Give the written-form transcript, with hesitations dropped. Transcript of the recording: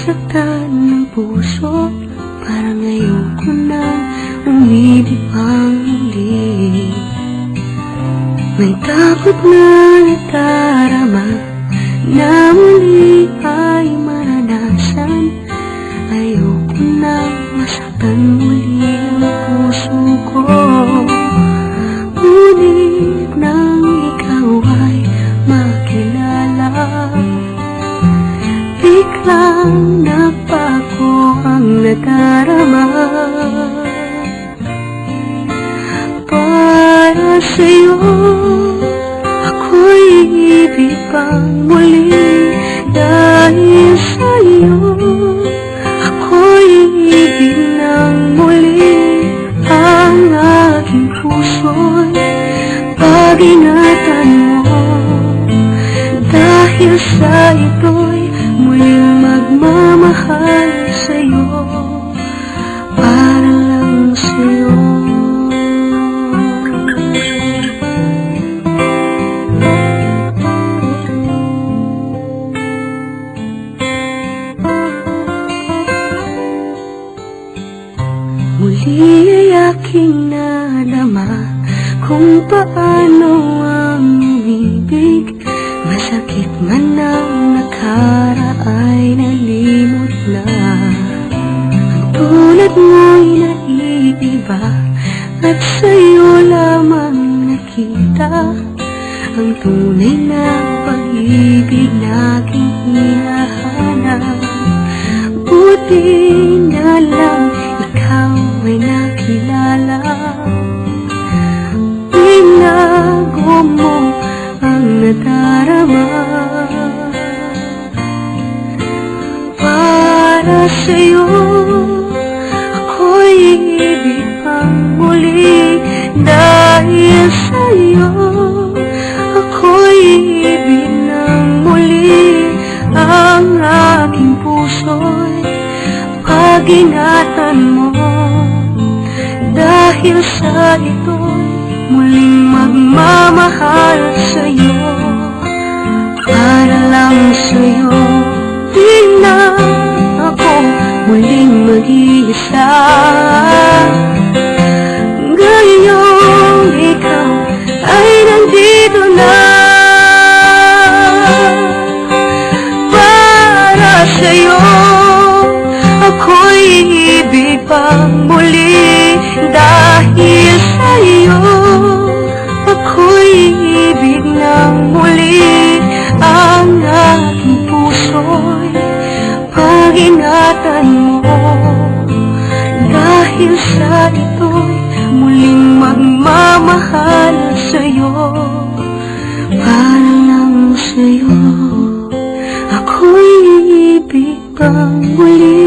nasaktan ng puso, parang ayoko nang umibig pang muli. May takot na nadarama na muli ay maranasan. Ayoko nang masaktan muli ang puso ko. Ngunit nang ikaw ay makilala, biglang nagbago ang nadarama. Para sa'yo ako'y ibig pang muli. Dahil sa'yo ako'y ibig ng muli. Ang aking puso'y pag-ingatan mo. Dahil sa ito'y muling magmamahal sa'yo, para lang sa'yo. Muli ay aking nadama kung paano ang umibig. Masakit man ang nakaraan ay nalimot na. Ang tulad mo'y naiiba at sa'yo lamang nakita ang tunay na pag-ibig na aking hinahanap. Buti na lang ikaw ay nakilala. Binago mo ang nadarama. Para sa'yo ako'y ibig pang muli. Dahil sa'yo ako'y ibig ng muli. Ang aking puso'y pag-ingatan mo. Dahil sa ito'y muling magmamahal sa'yo, para lang sa'yo. Di na ako muling mag-iisa. Ngayong ikaw ay nandito na. Para sa'yo ako'y ibig pang muli. Dahil sa'yo ako'y ibig ng muli. Ang aking puso'y pag-ingatan mo. Dahil sa ito'y muling magmamahal sa'yo, para lang sa'yo. Ako'y ibig pang muli.